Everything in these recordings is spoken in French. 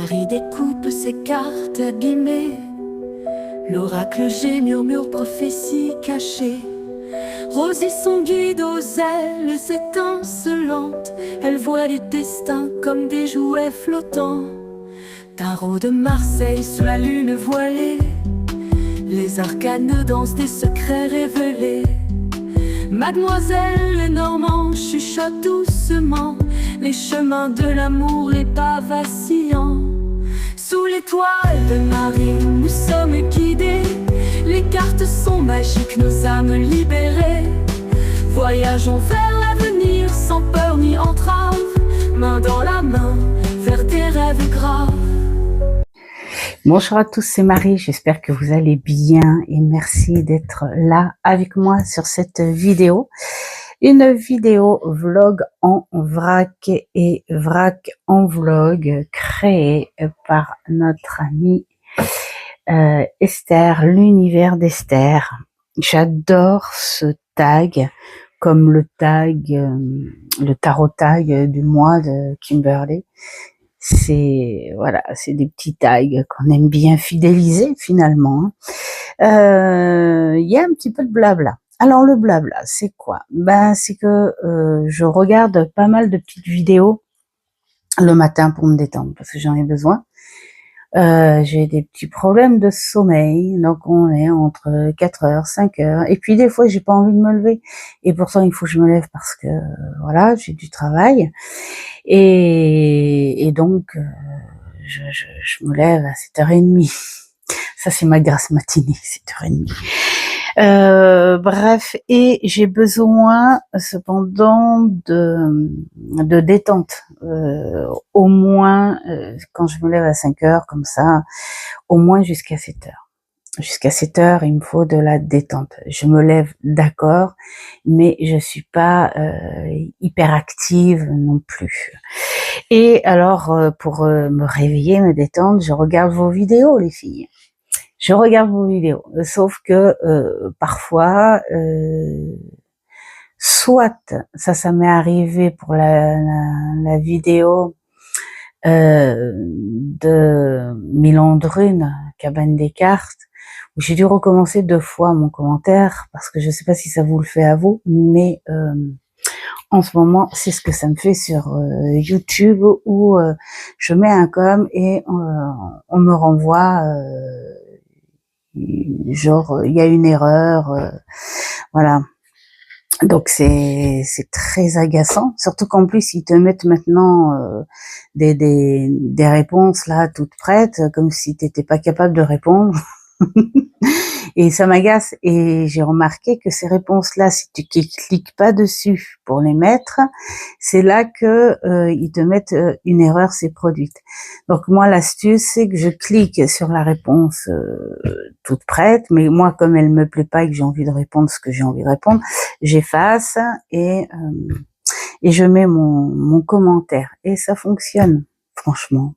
Marie découpe ses cartes abîmées. L'oracle G murmure prophétie cachée. Rosie son guide aux ailes étincelantes. Elle voit les destins comme des jouets flottants. Tarot de Marseille sous la lune voilée. Les arcanes dansent des secrets révélés. Mademoiselle Lenormand chuchote doucement les chemins de l'amour, les pas vacillants. Sous l'étoile de Marie, nous sommes guidés. Les cartes sont magiques, nos âmes libérées. Voyageons vers l'avenir sans peur ni entrave, main dans la main vers des rêves graves. Bonjour à tous, c'est Marie, j'espère que vous allez bien et merci d'être là avec moi sur cette vidéo. Une vidéo vlog en vrac et vrac en vlog créée par notre amie Esther, l'univers d'Esther. J'adore ce tag, comme le tag, le tarot tag du mois de Kimberly. C'est voilà, c'est des petits tags qu'on aime bien fidéliser finalement. Il y a un petit peu de blabla. Alors le blabla, c'est quoi? Ben c'est que je regarde pas mal de petites vidéos le matin pour me détendre parce que j'en ai besoin. J'ai des petits problèmes de sommeil, donc on est entre 4 heures, 5 heures, et puis des fois j'ai pas envie de me lever, et pourtant il faut que je me lève parce que voilà, j'ai du travail, et donc je me lève à 7h30. Ça c'est ma grasse matinée, 7h30. Bref, et j'ai besoin cependant de détente, au moins quand je me lève à 5 heures comme ça, au moins jusqu'à 7 heures. Jusqu'à 7 heures, il me faut de la détente. Je me lève, d'accord, mais je suis pas hyper active non plus. Et alors, pour me réveiller, me détendre, je regarde vos vidéos, les filles. Je regarde vos vidéos, sauf que parfois, soit ça m'est arrivé pour la vidéo de Milandrune, Cabane des cartes, où j'ai dû recommencer 2 fois mon commentaire parce que je sais pas si ça vous le fait à vous, mais en ce moment c'est ce que ça me fait sur YouTube, où je mets un com et on me renvoie genre il y a une erreur, voilà. Donc c'est très agaçant, surtout qu'en plus ils te mettent maintenant des réponses là toutes prêtes, comme si t'étais pas capable de répondre. Et ça m'agace, et j'ai remarqué que ces réponses-là, si tu cliques pas dessus pour les mettre, c'est là que ils te mettent une erreur s'est produite. Donc moi, l'astuce, c'est que je clique sur la réponse toute prête, mais moi, comme elle me plaît pas et que j'ai envie de répondre ce que j'ai envie de répondre, j'efface et je mets mon commentaire, et ça fonctionne, franchement.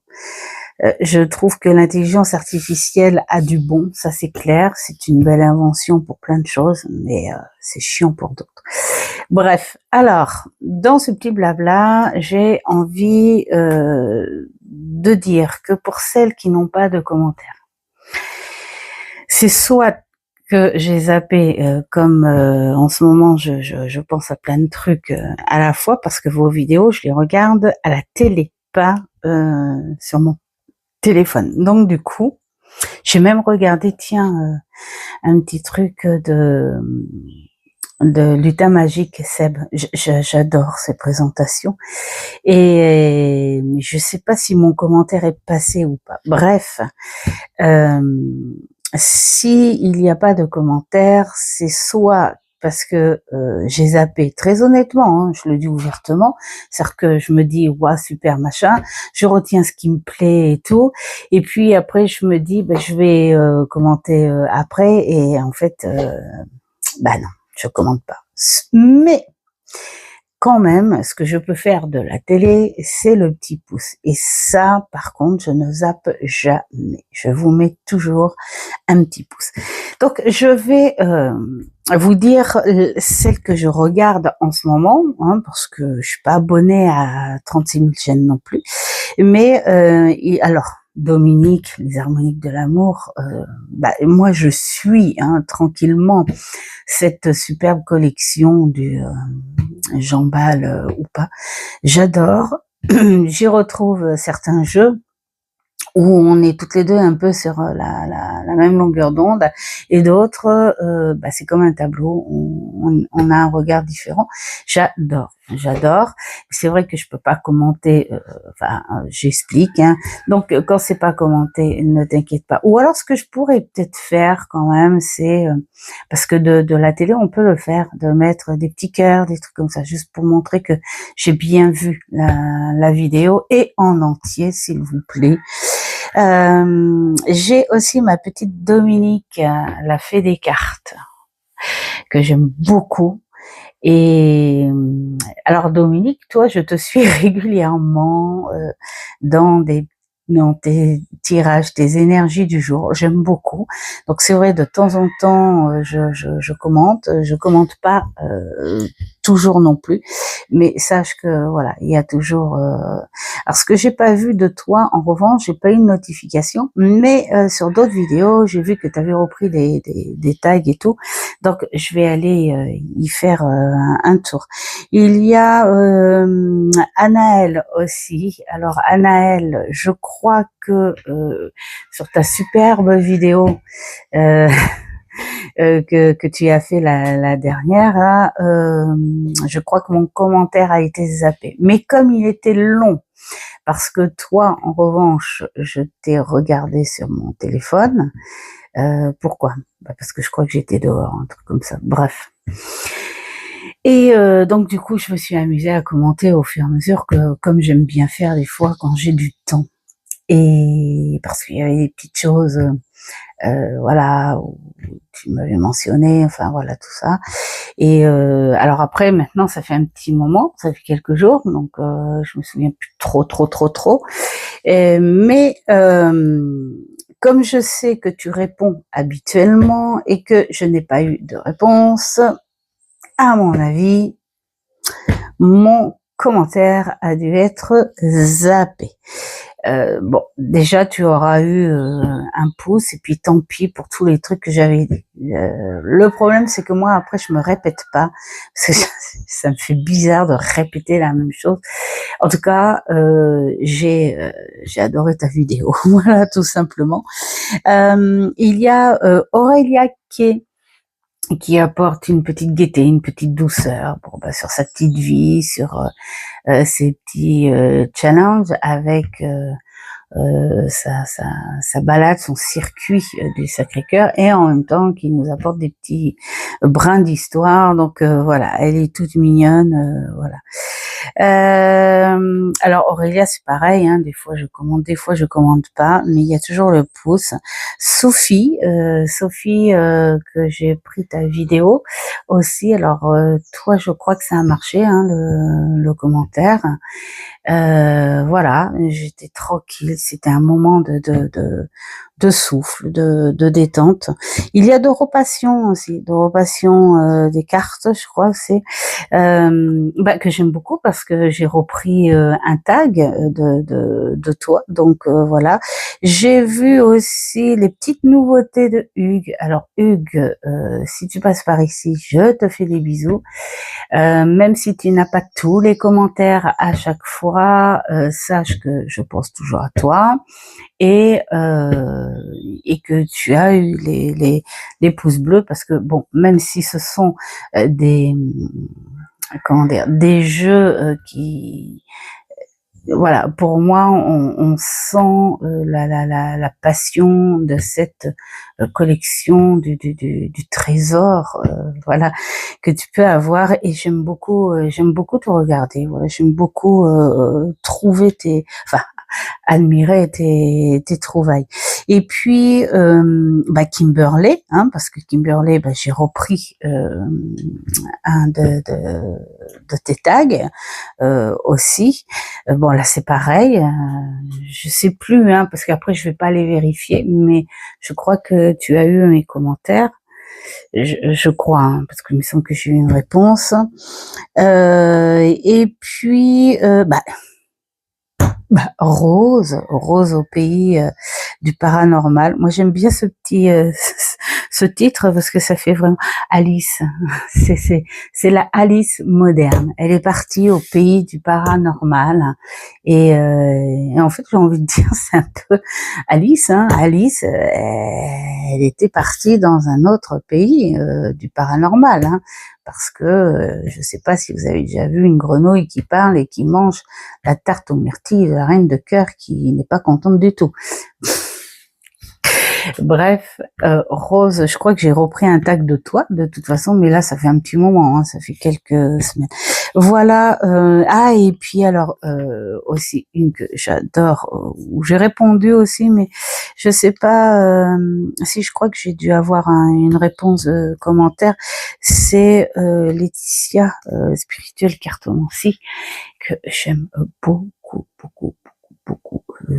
Je trouve que l'intelligence artificielle a du bon, ça c'est clair, c'est une belle invention pour plein de choses, mais c'est chiant pour d'autres. Bref, alors, dans ce petit blabla, j'ai envie de dire que pour celles qui n'ont pas de commentaires, c'est soit que j'ai zappé, comme en ce moment je pense à plein de trucs à la fois, parce que vos vidéos, je les regarde à la télé, pas sur mon téléphone. Donc du coup, j'ai même regardé, tiens, un petit truc de lutin magique, Seb. J'adore ces présentations, et je sais pas si mon commentaire est passé ou pas. Bref, si il n'y a pas de commentaire, c'est soit parce que j'ai zappé, très honnêtement, hein, je le dis ouvertement, c'est-à-dire que je me dis ouah super machin, je retiens ce qui me plaît et tout, et puis après je me dis ben, je vais commenter après, et en fait bah non, je commente pas. Mais quand même, ce que je peux faire de la télé, c'est le petit pouce. Et ça, par contre, je ne zappe jamais. Je vous mets toujours un petit pouce. Donc, je vais vous dire celle que je regarde en ce moment, hein, parce que je suis pas abonnée à 36 000 chaînes non plus. Mais alors, Dominique, les harmoniques de l'amour, moi je suis tranquillement cette superbe collection du Jean Ball ou pas. J'adore. J'y retrouve certains jeux où on est toutes les deux un peu sur la même longueur d'onde, et d'autres, c'est comme un tableau, on a un regard différent. J'adore. C'est vrai que je peux pas commenter, j'explique, hein. Donc quand c'est pas commenté, ne t'inquiète pas. Ou alors ce que je pourrais peut-être faire quand même, c'est parce que de la télé on peut le faire, de mettre des petits cœurs, des trucs comme ça, juste pour montrer que j'ai bien vu la vidéo, et en entier s'il vous plaît. J'ai aussi ma petite Dominique, la fée des cartes, que j'aime beaucoup. Et alors Dominique, toi, je te suis régulièrement dans tes tirages, tes énergies du jour. J'aime beaucoup. Donc c'est vrai, de temps en temps, je commente. Je commente pas toujours non plus, mais sache que voilà, il y a toujours. Alors ce que j'ai pas vu de toi, en revanche, j'ai pas eu une notification, mais sur d'autres vidéos, j'ai vu que tu avais repris des tags et tout. Donc je vais aller y faire un tour. Il y a Anaël aussi. Alors Anaël, je crois que sur ta superbe vidéo que tu as fait la dernière, là, je crois que mon commentaire a été zappé. Mais comme il était long, parce que toi, en revanche, je t'ai regardé sur mon téléphone. Pourquoi? Parce que je crois que j'étais dehors, un truc comme ça. Bref. Et donc du coup, je me suis amusée à commenter au fur et à mesure, que comme j'aime bien faire des fois quand j'ai du temps. Et parce qu'il y avait des petites choses, voilà, où tu m'avais mentionné, enfin voilà, tout ça. Et alors après, maintenant, ça fait un petit moment, ça fait quelques jours, donc je me souviens plus trop. Mais comme je sais que tu réponds habituellement et que je n'ai pas eu de réponse, à mon avis, mon commentaire a dû être zappé. Bon, déjà tu auras eu un pouce, et puis tant pis pour tous les trucs que j'avais dit. Le problème, c'est que moi après je me répète pas, parce que ça me fait bizarre de répéter la même chose. En tout cas, j'ai adoré ta vidéo, voilà, tout simplement. Il y a Aurélia qui apporte une petite gaieté, une petite douceur, sur sa petite vie, sur ses petits challenges avec sa balade, son circuit du Sacré-Cœur, et en même temps qui nous apporte des petits brins d'histoire. Donc voilà, elle est toute mignonne, voilà. Alors Aurélia, c'est pareil, hein, des fois je commande pas, mais il y a toujours le pouce. Sophie, que j'ai pris ta vidéo aussi. Alors toi, je crois que ça a marché, hein, le commentaire. Voilà, j'étais tranquille, c'était un moment de souffle, de détente. Il y a Doropassion aussi, Doropassion des cartes, je crois que c'est que j'aime beaucoup, parce que j'ai repris un tag de toi, donc voilà. J'ai vu aussi les petites nouveautés de Hugues. Alors Hugues, si tu passes par ici, je te fais des bisous. Même si tu n'as pas tous les commentaires à chaque fois, sache que je pense toujours à toi, et que tu as eu les pouces bleus, parce que bon, même si ce sont des jeux qui, voilà, pour moi, on sent la passion de cette collection du trésor, voilà, que tu peux avoir. Et j'aime beaucoup te regarder. Voilà, j'aime beaucoup trouver admirer tes trouvailles. Et puis Kimberley, hein, parce que Kimberley, j'ai repris un de tes tags aussi. Bon là c'est pareil, je sais plus, hein, parce qu'après je vais pas les vérifier, mais je crois que tu as eu mes commentaires. Je crois, hein, parce qu'il me semble que j'ai eu une réponse. Et puis Rose, Rose au pays du paranormal. Moi, j'aime bien ce petit, ce titre parce que ça fait vraiment Alice. C'est la Alice moderne. Elle est partie au pays du paranormal et en fait, j'ai envie de dire, c'est un peu Alice. Hein. Alice, elle était partie dans un autre pays du paranormal. Hein, parce que je ne sais pas si vous avez déjà vu une grenouille qui parle et qui mange la tarte aux myrtilles de la reine de cœur qui n'est pas contente du tout. Bref, Rose, je crois que j'ai repris un tag de toi, de toute façon, mais là, ça fait un petit moment, hein, ça fait quelques semaines. Voilà, et puis alors, aussi une que j'adore, où j'ai répondu aussi, mais je sais pas si je crois que j'ai dû avoir une réponse commentaire, c'est Laetitia, spirituelle cartomancie, que j'aime beaucoup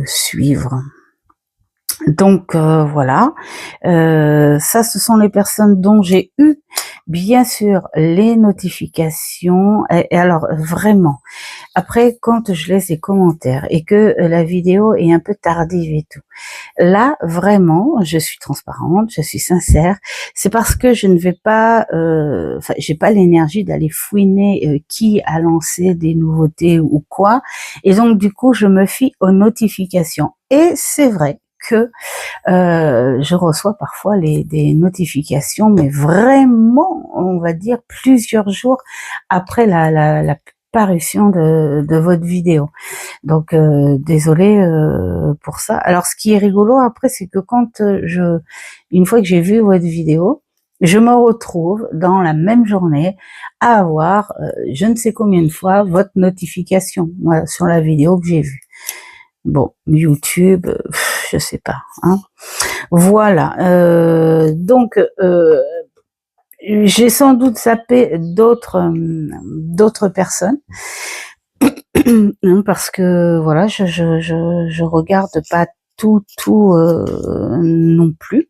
suivre. Donc voilà, ça ce sont les personnes dont j'ai eu bien sûr les notifications et alors vraiment après quand je laisse des commentaires et que la vidéo est un peu tardive et tout, là vraiment je suis transparente, je suis sincère, c'est parce que je ne vais pas j'ai pas l'énergie d'aller fouiner qui a lancé des nouveautés ou quoi, et donc du coup je me fie aux notifications. Et c'est vrai que je reçois parfois des notifications, mais vraiment, on va dire plusieurs jours après la parution de votre vidéo. Donc désolée pour ça. Alors ce qui est rigolo après, c'est que quand une fois que j'ai vu votre vidéo, je me retrouve dans la même journée à avoir je ne sais combien de fois votre notification, voilà, sur la vidéo que j'ai vue. Bon, YouTube, je sais pas. Hein. Voilà. Donc, j'ai sans doute zappé d'autres personnes parce que voilà, je regarde pas tout non plus.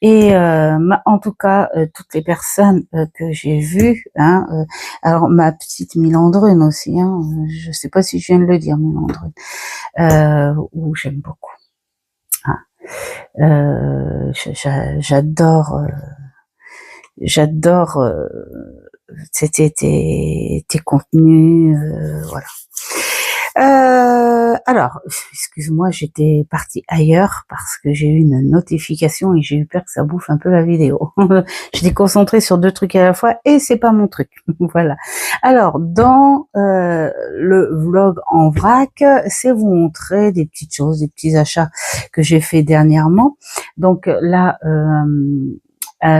Et en tout cas, toutes les personnes que j'ai vues, hein, alors ma petite Milandrune aussi, hein, je sais pas si je viens de le dire, Milandrune, où j'aime beaucoup. Hein. J'adore tes contenus, voilà. Alors, excuse-moi, j'étais partie ailleurs parce que j'ai eu une notification et j'ai eu peur que ça bouffe un peu la vidéo. J'étais concentrée sur 2 trucs à la fois et c'est pas mon truc. Voilà. Alors, dans le vlog en vrac, c'est vous montrer des petites choses, des petits achats que j'ai fait dernièrement. Donc là,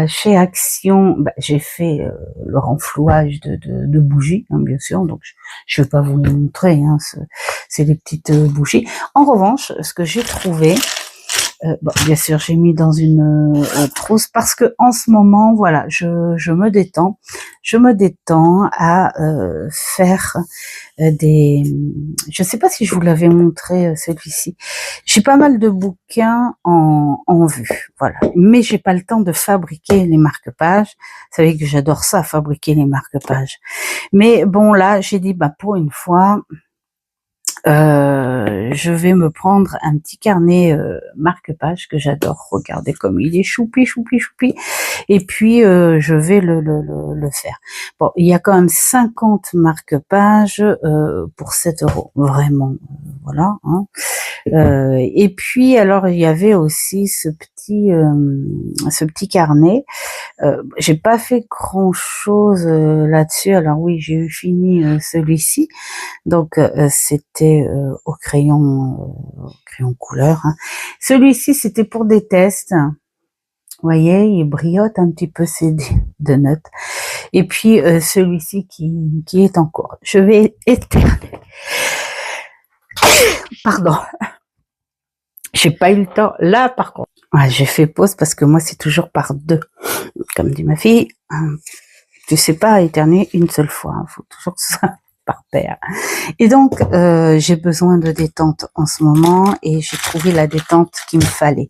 chez Action, j'ai fait le renflouage de bougies, hein, bien sûr, donc je vais pas vous les montrer, hein, c'est des petites bougies. En revanche, ce que j'ai trouvé, bien sûr, j'ai mis dans une trousse parce que en ce moment, voilà, je me détends à faire je sais pas si je vous l'avais montré celui-ci. J'ai pas mal de bouquins en vue, voilà, mais j'ai pas le temps de fabriquer les marque-pages. Vous savez que j'adore ça, fabriquer les marque-pages. Mais bon, là, j'ai dit, pour une fois, je vais me prendre un petit carnet marque-page que j'adore. Regardez comme il est choupi. Et puis je vais le faire. Bon, il y a quand même 50 marque-pages pour 7 €. Vraiment, voilà. Hein. Et puis alors il y avait aussi ce petit carnet. J'ai pas fait grand chose là-dessus. Alors oui, j'ai eu fini celui-ci. Donc c'était au crayon couleur. Hein. Celui-ci c'était pour des tests. Vous voyez, il briote un petit peu ces de notes. Et puis celui-ci qui est en cours. Je vais éternuer. Pardon. J'ai pas eu le temps. Là, par contre, j'ai fait pause parce que moi, c'est toujours par 2. Comme dit ma fille, tu sais pas éternuer une seule fois. Il faut toujours que ce soit par paire. Et donc, j'ai besoin de détente en ce moment et j'ai trouvé la détente qu'il me fallait.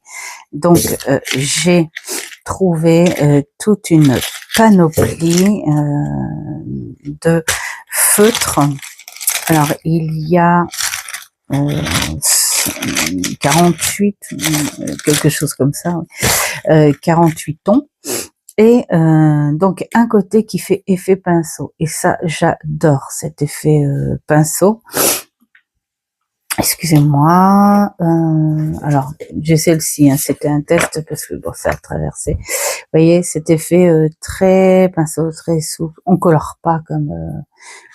Donc, j'ai trouvé toute une panoplie de feutres. Alors, il y a 48, quelque chose comme ça, 48 tons. Et donc un côté qui fait effet pinceau. Et ça, j'adore cet effet pinceau. Excusez-moi. Alors, j'ai celle-ci, hein, c'était un test parce que bon, ça a traversé. Vous voyez, cet effet très pinceau, très souple. On colore pas comme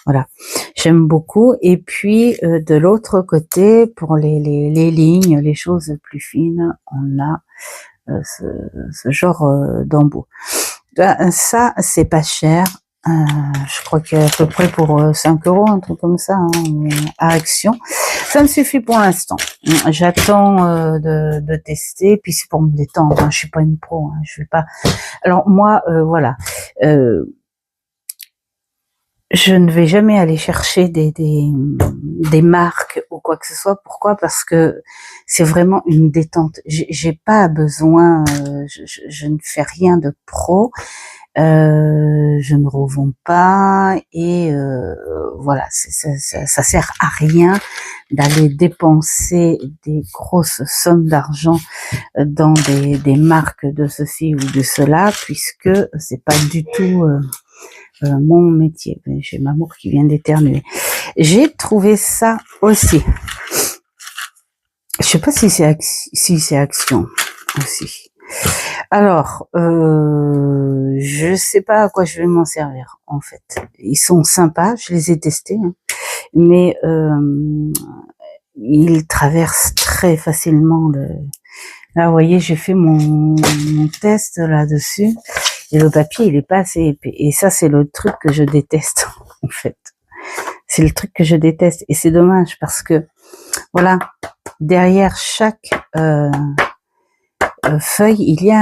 voilà. J'aime beaucoup. Et puis de l'autre côté, pour les lignes, les choses plus fines, on a ce genre d'embout. Ça, c'est pas cher. Je crois qu'il y a à peu près pour 5 euros, un truc comme ça, hein, à Action. Ça me suffit pour l'instant. J'attends de tester, puis c'est pour me détendre. Hein. Je suis pas une pro, hein, je vais pas. Alors moi, voilà. Je ne vais jamais aller chercher des marques ou quoi que ce soit. Pourquoi? Parce que c'est vraiment une détente. J'ai pas besoin. Je ne fais rien de pro. Je ne revends pas et voilà, ça sert à rien d'aller dépenser des grosses sommes d'argent dans des marques de ceci ou de cela, puisque c'est pas du tout mon métier. J'ai Mamour qui vient d'éternuer. J'ai trouvé ça aussi. Je sais pas si c'est Action aussi. Alors, je sais pas à quoi je vais m'en servir, en fait. Ils sont sympas, je les ai testés, hein, mais ils traversent très facilement le... Là, vous voyez, j'ai fait mon test là-dessus, et le papier, il est pas assez épais. Et ça, c'est le truc que je déteste, en fait. C'est le truc que je déteste, et c'est dommage, parce que, voilà, derrière chaque... feuille, il y a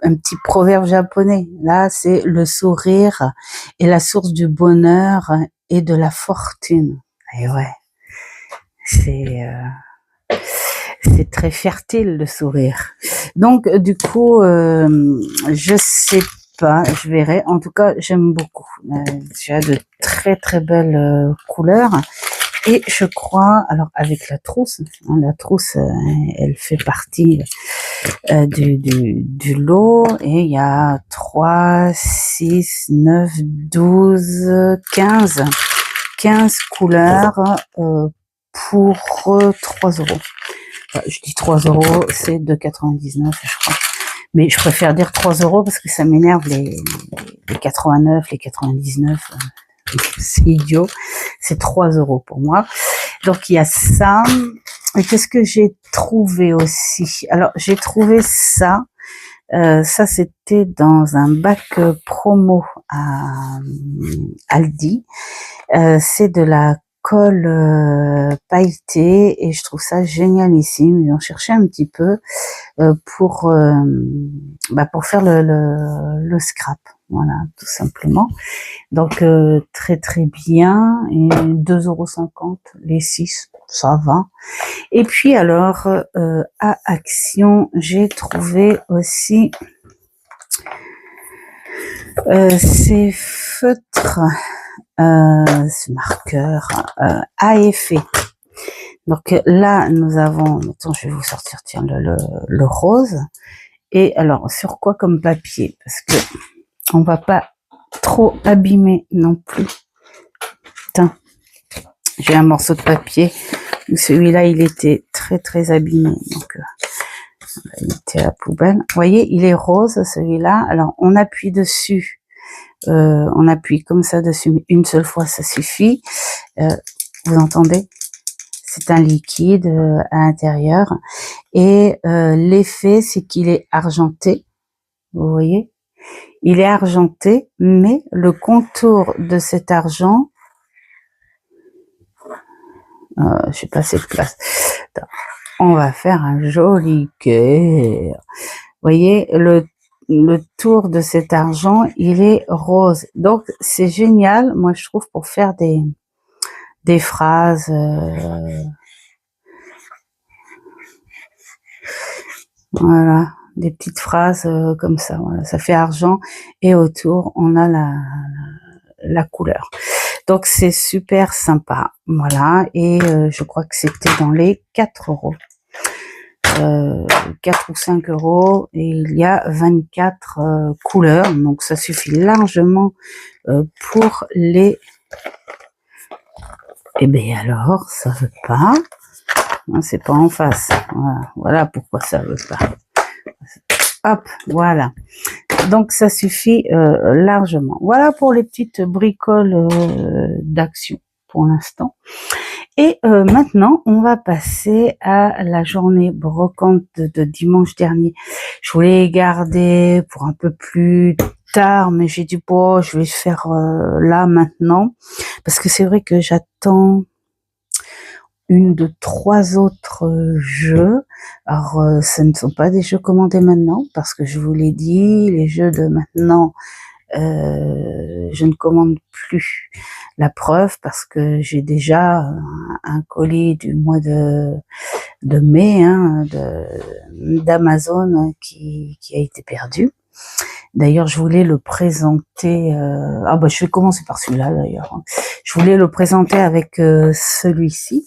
un petit proverbe japonais. Là, c'est le sourire est la source du bonheur et de la fortune. Et ouais, c'est très fertile le sourire. Donc du coup, je sais pas, je verrai. En tout cas, j'aime beaucoup. J'ai de très très belles couleurs. Et je crois, alors avec la trousse, hein, la trousse, elle fait partie du lot, et il y a 3, 6, 9, 12, 15 couleurs pour 3 euros. Enfin, je dis 3 euros, c'est 2,99 je crois. Mais je préfère dire 3 euros parce que ça m'énerve les 89, les 99. C'est idiot. C'est 3 euros pour moi. Donc il y a ça. Et qu'est-ce que j'ai trouvé aussi? Alors j'ai trouvé ça. Ça c'était dans un bac promo à Aldi. C'est de la colle pailletée et je trouve ça génialissime. J'en cherchais un petit peu pour faire le scrap. Voilà, tout simplement. Donc très très bien, et 2,50 € les 6, ça va. Et puis alors à Action, j'ai trouvé aussi ces feutres, ce marqueur à effet. Donc là nous avons, attends, je vais vous sortir tiens le rose. Et alors sur quoi comme papier, parce que on va pas trop abîmer non plus. Putain, j'ai un morceau de papier. Celui-là, il était très très abîmé, donc il était à la poubelle. Vous voyez, il est rose celui-là. Alors on appuie dessus, on appuie comme ça dessus, mais une seule fois ça suffit. Vous entendez? C'est un liquide à l'intérieur, et l'effet, c'est qu'il est argenté. Vous voyez? Il est argenté, mais le contour de cet argent, je sais pas cette place. Attends. On va faire un joli cœur. Vous voyez, le tour de cet argent, il est rose. Donc c'est génial, moi je trouve, pour faire des phrases. Voilà. Des petites phrases comme ça, voilà. Ça fait argent, et autour on a la couleur. Donc c'est super sympa, voilà. Et je crois que c'était dans les 4 euros. 4 ou 5 euros, et il y a 24 couleurs, donc ça suffit largement pour les... Eh bien alors, ça veut pas, c'est pas en face, voilà pourquoi ça veut pas. Hop, voilà. Donc ça suffit largement. Voilà pour les petites bricoles d'action pour l'instant. Et maintenant, on va passer à la journée brocante de dimanche dernier. Je voulais garder pour un peu plus tard, mais j'ai dit bon, je vais faire là maintenant, parce que c'est vrai que j'attends une de 3 autres jeux. Alors, ce ne sont pas des jeux commandés maintenant, parce que je vous l'ai dit, les jeux de maintenant, je ne commande plus. La preuve, parce que j'ai déjà un colis du mois de mai, hein, d'Amazon qui a été perdu. D'ailleurs, je voulais le présenter. Je vais commencer par celui-là d'ailleurs. Je voulais le présenter avec celui-ci.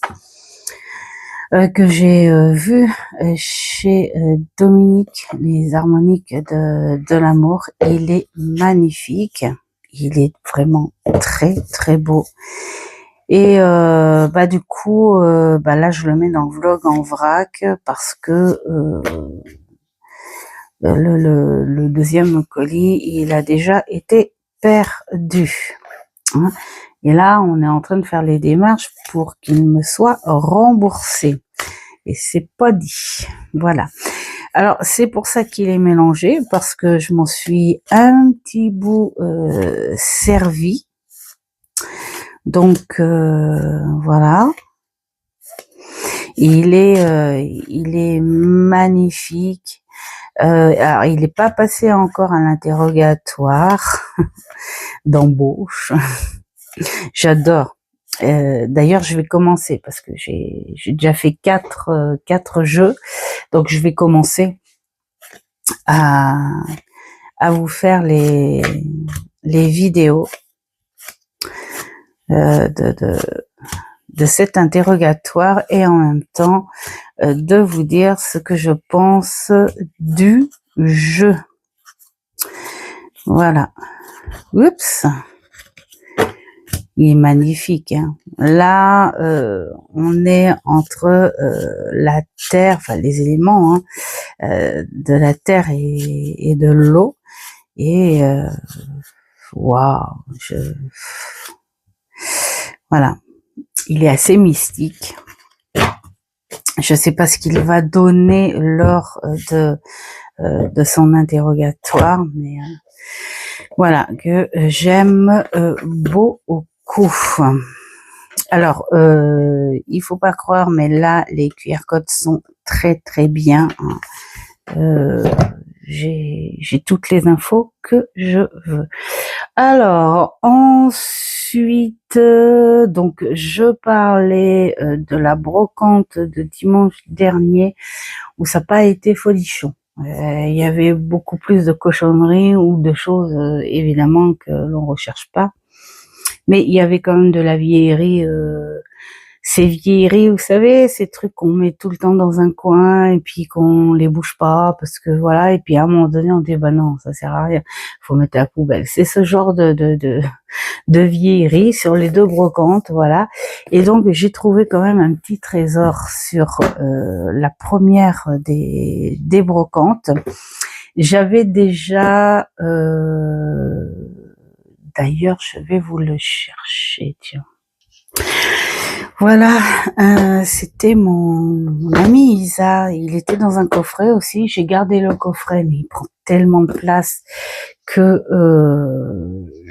Que j'ai vu chez Dominique, les harmoniques de l'amour. Il est magnifique, il est vraiment très très beau. Et du coup, là je le mets dans le vlog en vrac parce que le deuxième colis, il a déjà été perdu. Hein. Et là, on est en train de faire les démarches pour qu'il me soit remboursé. Et c'est pas dit. Voilà. Alors, c'est pour ça qu'il est mélangé, parce que je m'en suis un petit bout servi. Donc, voilà. Il est magnifique. Alors, il n'est pas passé encore à l'interrogatoire d'embauche. J'adore. D'ailleurs, je vais commencer parce que j'ai déjà fait 4 jeux, donc je vais commencer à vous faire les vidéos de cet interrogatoire, et en même temps de vous dire ce que je pense du jeu. Voilà. Oups. Il est magnifique. Hein. Là, on est entre la terre, enfin les éléments hein, de la terre et de l'eau. Et waouh, voilà. Il est assez mystique. Je sais pas ce qu'il va donner lors de son interrogatoire, mais voilà que j'aime beaucoup. Alors, il faut pas croire, mais là, les QR codes sont très très bien. J'ai toutes les infos que je veux. Alors, ensuite, donc, je parlais de la brocante de dimanche dernier, où ça n'a pas été folichon. Il y avait beaucoup plus de cochonneries ou de choses, évidemment, que l'on recherche pas. Mais il y avait quand même de la vieillerie, ces vieilleries, vous savez, ces trucs qu'on met tout le temps dans un coin et puis qu'on les bouge pas parce que voilà, et puis à un moment donné on dit bah non, ça sert à rien, faut mettre à la poubelle. C'est ce genre de vieillerie sur les 2 brocantes, voilà. Et donc j'ai trouvé quand même un petit trésor sur la première des brocantes. J'avais déjà d'ailleurs, je vais vous le chercher, tiens. Voilà, c'était mon ami Isa. Il était dans un coffret aussi. J'ai gardé le coffret, mais il prend tellement de place que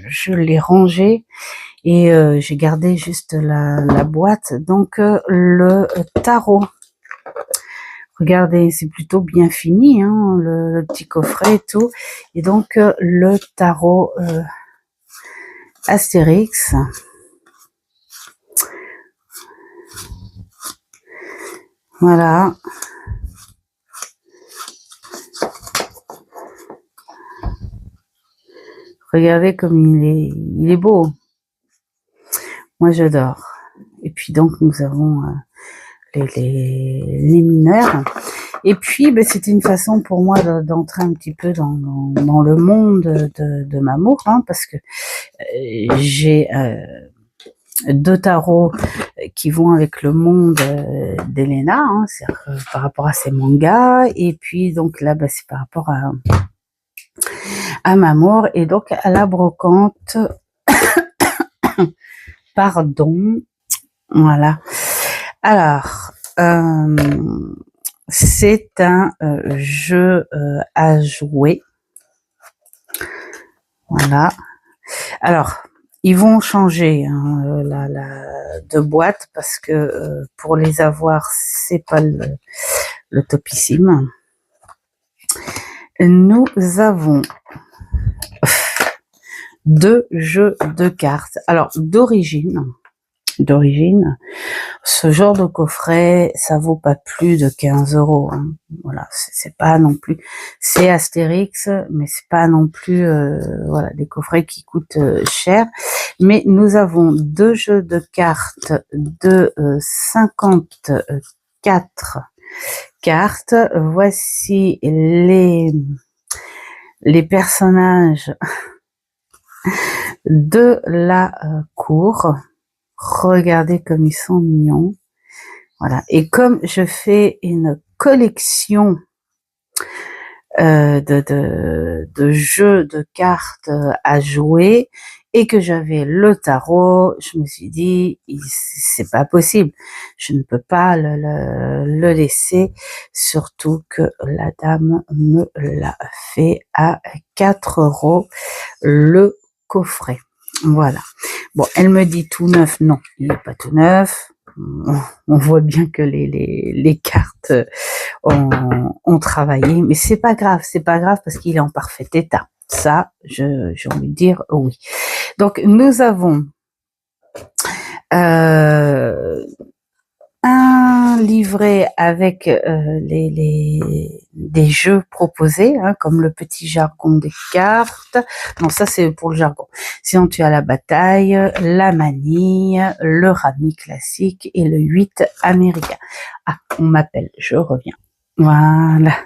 je l'ai rangé et j'ai gardé juste la boîte. Donc le tarot. Regardez, c'est plutôt bien fini, hein, le petit coffret et tout. Et donc le tarot Astérix. Voilà. Regardez comme il est beau. moi j'adore. Et puis donc nous avons les mineurs. Et puis c'était une façon pour moi d'entrer un petit peu dans le monde de Mamour, hein, parce que j'ai 2 tarots qui vont avec le monde d'Elena, hein, c'est-à-dire par rapport à ses mangas, et puis donc là c'est par rapport à Mamour, et donc à la brocante. Pardon, voilà. Alors, c'est un jeu à jouer. Voilà. Alors, ils vont changer hein, de boîte parce que pour les avoir, c'est pas le topissime. Nous avons 2 jeux de cartes. Alors, d'origine, ce genre de coffret, ça vaut pas plus de 15 €. Hein. Voilà, c'est pas non plus, c'est Astérix, mais c'est pas non plus, voilà, des coffrets qui coûtent cher. Mais nous avons 2 jeux de cartes de 54 cartes. Voici les personnages de la cour. Regardez comme ils sont mignons. Voilà. Et comme je fais une collection de jeux de cartes à jouer et que j'avais le tarot, je me suis dit c'est pas possible. Je ne peux pas le laisser, surtout que la dame me l'a fait à 4 € le coffret. Voilà. Bon, elle me dit tout neuf. Non, il n'est pas tout neuf. On voit bien que les cartes ont travaillé, mais c'est pas grave parce qu'il est en parfait état. Ça, j'ai envie de dire oui. Donc, nous avons un livret avec des jeux proposés, hein, comme le petit jargon des cartes. Non, ça c'est pour le jargon. Sinon, tu as la bataille, la manille, le rami classique et le 8 américain. Ah, on m'appelle, je reviens. Voilà.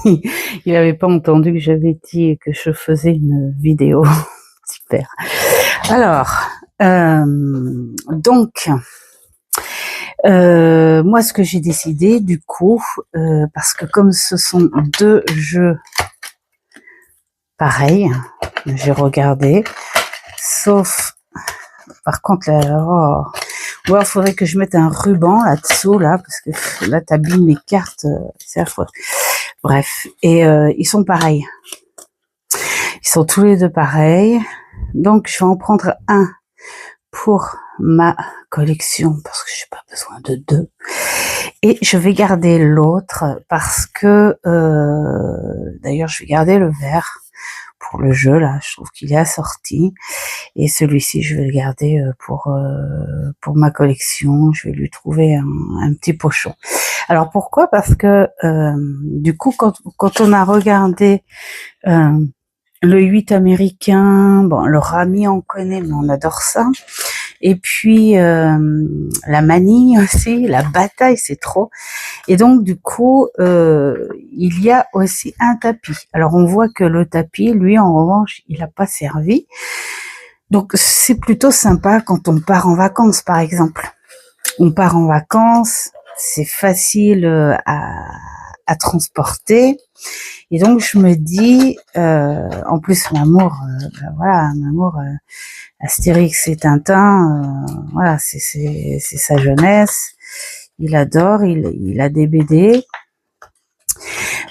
Il n'avait pas entendu que j'avais dit que je faisais une vidéo. Super. Alors, donc... moi, ce que j'ai décidé, du coup, parce que comme ce sont 2 jeux pareils, j'ai regardé, sauf, par contre, là, il faudrait que je mette un ruban là-dessous, là, parce que là, t'abîmes mes cartes, c'est affreux. Bref, et ils sont pareils. Ils sont tous les 2 pareils. Donc, je vais en prendre un pour ma collection parce que j'ai pas besoin de 2 et je vais garder l'autre parce que d'ailleurs je vais garder le vert pour le jeu là, je trouve qu'il est assorti, et celui-ci je vais le garder pour ma collection. Je vais lui trouver un petit pochon. Alors pourquoi? Parce que du coup quand on a regardé le 8 américain, bon, le rami on connaît, mais on adore ça. Et puis la manille aussi, la bataille, c'est trop. Et donc du coup, il y a aussi un tapis. Alors on voit que le tapis, lui, en revanche, il n'a pas servi. Donc c'est plutôt sympa quand on part en vacances, par exemple. On part en vacances, c'est facile à transporter. Et donc je me dis, en plus Mamour, voilà, Mamour, Astérix et Tintin, voilà, c'est sa jeunesse. Il adore, il a des BD.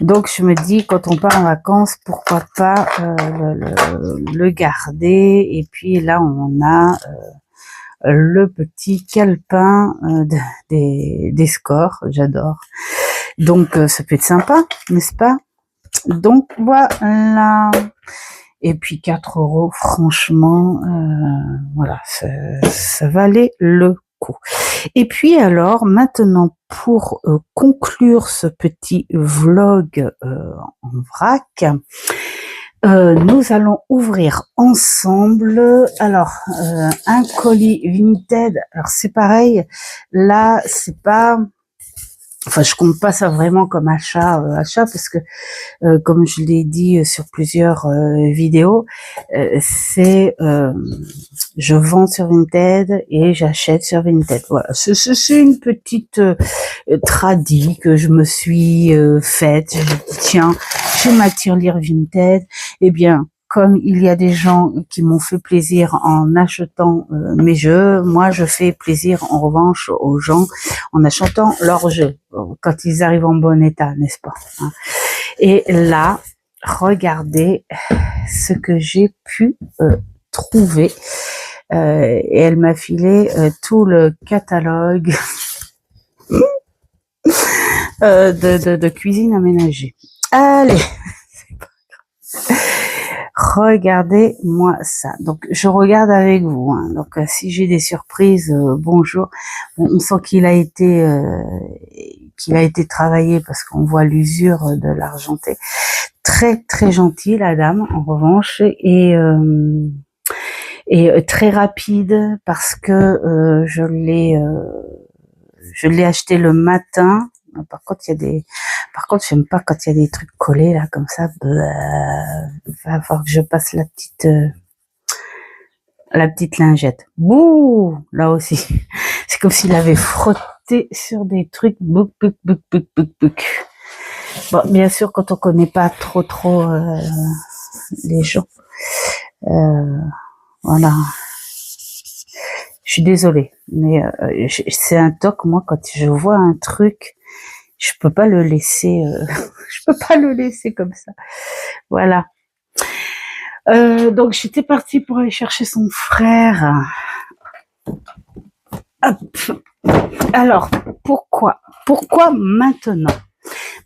Donc je me dis, quand on part en vacances, pourquoi pas le garder. Et puis là on a le petit calepin des scores, j'adore. Donc ça peut être sympa, n'est-ce pas? Donc voilà. Et puis 4 €, franchement, voilà, ça valait le coup. Et puis alors, maintenant, pour conclure ce petit vlog en vrac, Nous allons ouvrir ensemble, alors, un colis Vinted. Alors c'est pareil, là c'est pas, enfin je compte pas ça vraiment comme achat parce que comme je l'ai dit sur plusieurs vidéos, c'est je vends sur Vinted et j'achète sur Vinted. Voilà, c'est une petite tradie que je me suis faite. Je dis tiens, j'ai ma tirelire Vinted. Eh bien, comme il y a des gens qui m'ont fait plaisir en achetant mes jeux, moi je fais plaisir en revanche aux gens en achetant leurs jeux quand ils arrivent en bon état, n'est-ce pas, hein. Et là, regardez ce que j'ai pu trouver. Et elle m'a filé tout le catalogue de cuisine aménagée. Allez, regardez-moi ça. Donc, je regarde avec vous, hein. Donc, si j'ai des surprises, bonjour. Bon, on sent qu'il a été travaillé parce qu'on voit l'usure de l'argenté. Très très gentille la dame en revanche et très rapide parce que je l'ai acheté le matin. Par contre j'aime pas quand il y a des trucs collés là comme ça. Il va falloir que je passe la petite lingette. Bouh, là aussi c'est comme s'il avait frotté sur des trucs. Bouc bouc bouc bouc bouc bouc. Bon, bien sûr, quand on connaît pas trop les gens, voilà. Je suis désolée, mais c'est un toc. Moi, quand je vois un truc, je peux pas le laisser, je peux pas le laisser comme ça. Voilà. Donc j'étais partie pour aller chercher son frère. Hop. Alors pourquoi maintenant?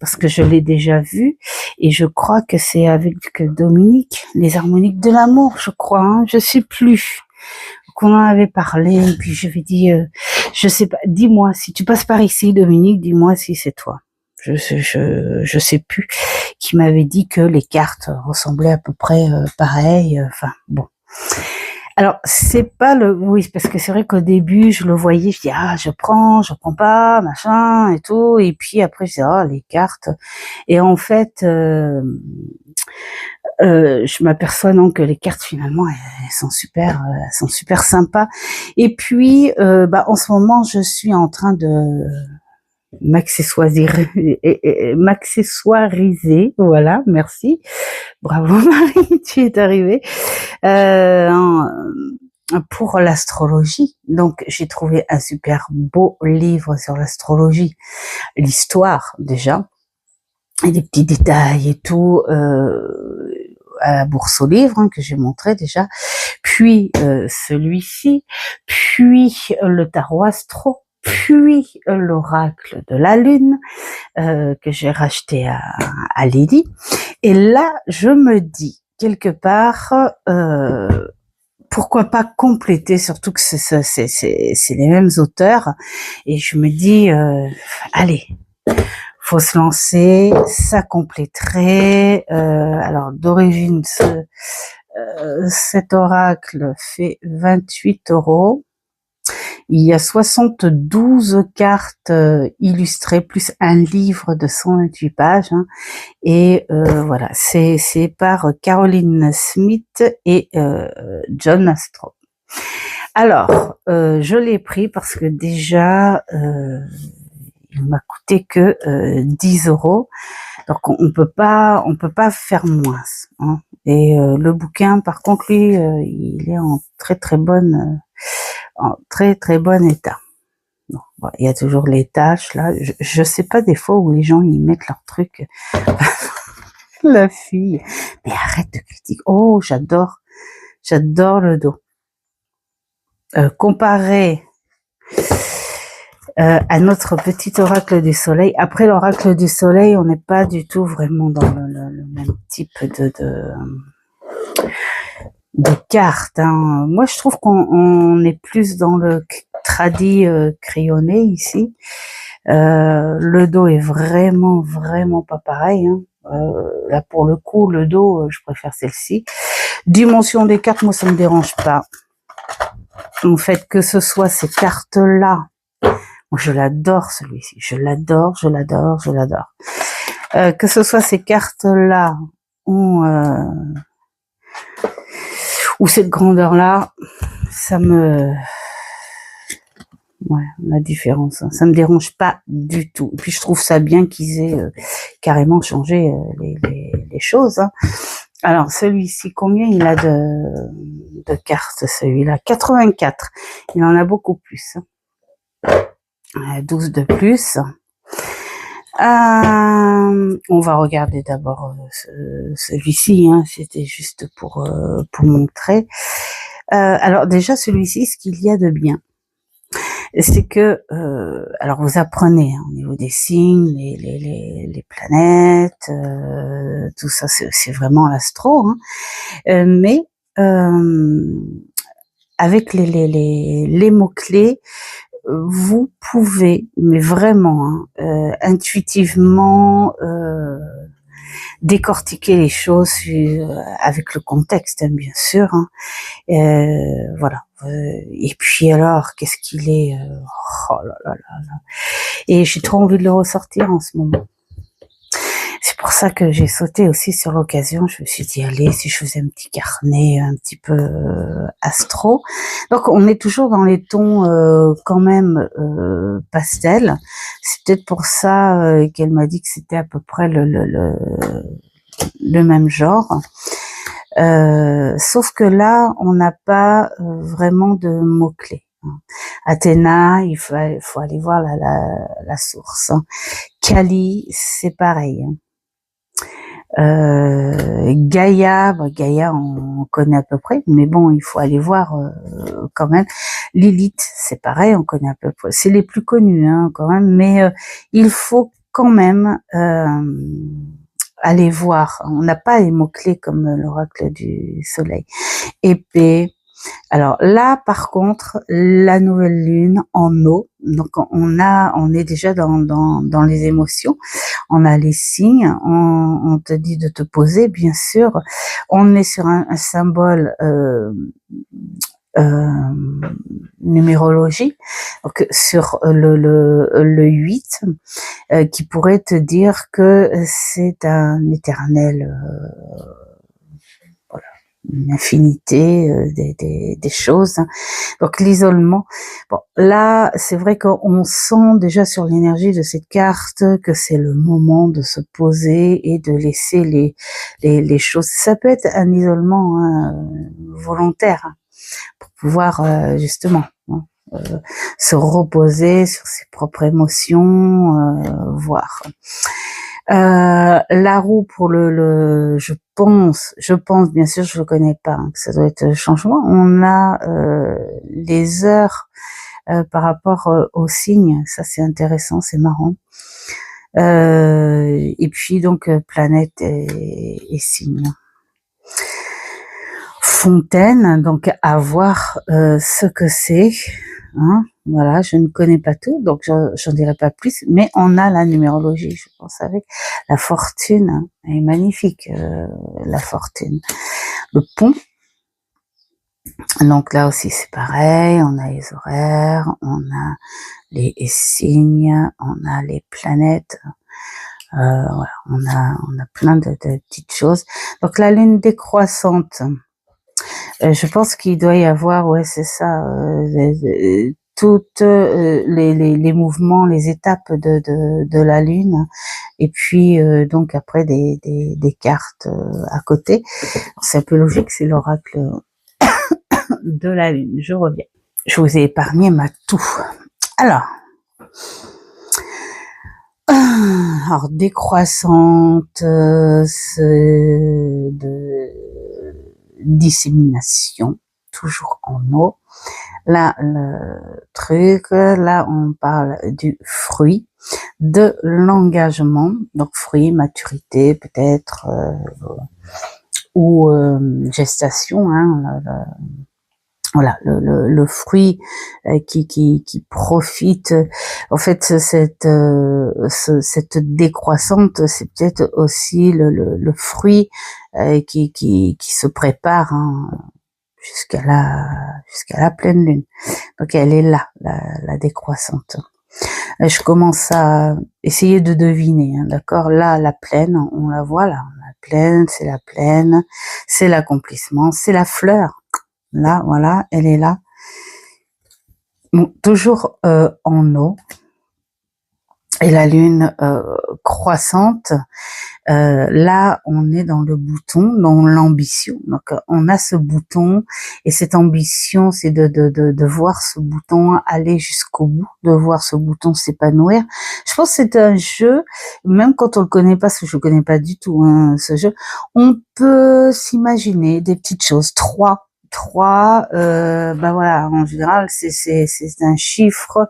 Parce que je l'ai déjà vu et je crois que c'est avec Dominique, les harmoniques de l'amour, je crois, hein, je sais plus, qu'on en avait parlé et puis je lui ai dit, je sais pas, dis-moi si tu passes par ici, Dominique, dis-moi si c'est toi. Je sais plus, qui m'avait dit que les cartes ressemblaient à peu près pareil, enfin bon. Alors, c'est pas oui, parce que c'est vrai qu'au début, je le voyais, je dis, je prends pas, machin, et tout, et puis après, je dis, les cartes. Et en fait, je m'aperçois non que les cartes, finalement, elles sont super sympas. Et puis, en ce moment, je suis en train de m'accessoiriser, voilà, merci. Bravo Marie, tu es arrivée. Pour l'astrologie. Donc, j'ai trouvé un super beau livre sur l'astrologie. L'histoire, déjà, et des petits détails et tout, à la bourse aux livres, hein, que j'ai montré déjà. Puis, celui-ci. Puis, le tarot astro. Puis, l'oracle de la lune, que j'ai racheté à Lydie. Et là, je me dis, quelque part, pourquoi pas compléter, surtout que c'est les mêmes auteurs, et je me dis, allez, faut se lancer, ça compléterait. Alors d'origine, cet oracle fait 28 €. Il y a 72 cartes illustrées, plus un livre de 128 pages, hein. Et voilà, c'est par Caroline Smith et John Astro. Alors, je l'ai pris parce que déjà, il m'a coûté que 10 €. Donc on peut pas faire moins, hein. Et le bouquin, par contre, lui, il est en très bon état. Bon, il y a toujours les taches là. Je sais pas des fois où les gens ils mettent leurs trucs. La fille, mais arrête de critiquer. Oh, j'adore le dos. Comparé à notre petit oracle du soleil. Après l'oracle du soleil, on n'est pas du tout vraiment dans le même type de cartes, hein. Moi, je trouve qu'on est plus dans le tradi crayonné ici. Le dos est vraiment pas pareil, hein. Là, pour le coup, le dos, je préfère celle-ci. Dimension des cartes, moi, ça me dérange pas. En fait, que ce soit ces cartes-là, moi, je l'adore, celui-ci. Je l'adore, je l'adore, je l'adore. Que ce soit ces cartes-là ou cette grandeur-là, ça me... Ouais, la différence, hein. Ça me dérange pas du tout. Et puis je trouve ça bien qu'ils aient carrément changé les choses. Hein. Alors celui-ci, combien il a de cartes celui-là? 84. Il en a beaucoup plus. 12 de plus. On va regarder d'abord celui-ci. Hein. C'était juste pour montrer. Alors déjà celui-ci, ce qu'il y a de bien, c'est que, alors vous apprenez hein, au niveau des signes, les planètes, tout ça, c'est vraiment l'astro, hein, mais avec les mots-clés, vous pouvez, mais vraiment, hein, intuitivement, décortiquer les choses avec le contexte, hein, bien sûr. Hein. Voilà. Et puis alors, qu'est-ce qu'il est oh là là là là. Et j'ai trop envie de le ressortir en ce moment. C'est pour ça que j'ai sauté aussi sur l'occasion. Je me suis dit, allez, si je faisais un petit carnet un petit peu astro. Donc, on est toujours dans les tons quand même pastel. C'est peut-être pour ça qu'elle m'a dit que c'était à peu près le même genre. Sauf que là, on n'a pas vraiment de mots-clés. Athéna, il faut aller voir la source. Kali, c'est pareil. Gaïa, Gaïa, on connaît à peu près, mais bon, il faut aller voir quand même. Lilith, c'est pareil, on connaît à peu près. C'est les plus connus, hein, quand même, mais il faut quand même aller voir. On n'a pas les mots-clés comme l'oracle du soleil. Épée. Alors là, par contre, la nouvelle lune en eau, donc on est déjà dans les émotions, on a les signes, on te dit de te poser, bien sûr, on est sur un symbole numérologie, donc sur le 8, qui pourrait te dire que c'est un éternel une infinité des choses. Donc l'isolement. Bon, là, c'est vrai qu'on sent déjà sur l'énergie de cette carte que c'est le moment de se poser et de laisser les choses. Ça peut être un isolement hein, volontaire hein, pour pouvoir justement hein, se reposer sur ses propres émotions, voir. La roue pour je pense, bien sûr, je le connais pas, hein, que ça doit être le changement. On a les heures par rapport aux signes, ça c'est intéressant, c'est marrant. Et puis donc planète et signes. Fontaine, donc à voir ce que c'est. Hein, voilà, je ne connais pas tout, donc j'en dirai pas plus, mais on a la numérologie, je pense, avec la fortune, hein, elle est magnifique, la fortune. Le pont, donc là aussi c'est pareil, on a les horaires, on a les signes, on a les planètes, voilà, on a plein de petites choses. Donc la lune décroissante, je pense qu'il doit y avoir, ouais, c'est ça, toutes les mouvements, les étapes de la lune, et puis donc après des cartes à côté. C'est un peu logique, c'est l'oracle de la lune. Je reviens. Je vous ai épargné ma toux. Alors décroissante, de dissémination, toujours en eau. Là, le truc, là, on parle du fruit, de l'engagement, donc fruit, maturité, peut-être, ou gestation, hein, Voilà, le fruit qui profite. En fait, cette décroissante, c'est peut-être aussi le fruit qui se prépare, hein, jusqu'à la pleine lune. Donc elle est là, la décroissante. Je commence à essayer de deviner, hein, d'accord? Là, la pleine, on la voit là. La pleine, c'est l'accomplissement, c'est la fleur. Là, voilà, elle est là. Bon, toujours en eau. Et la lune croissante, là on est dans le bouton, dans l'ambition. Donc on a ce bouton et cette ambition, c'est de voir ce bouton aller jusqu'au bout, de voir ce bouton s'épanouir. Je pense que c'est un jeu, même quand on le connaît pas, parce que je le connais pas du tout, hein, ce jeu, on peut s'imaginer des petites choses. Trois, ben voilà, en général, c'est un chiffre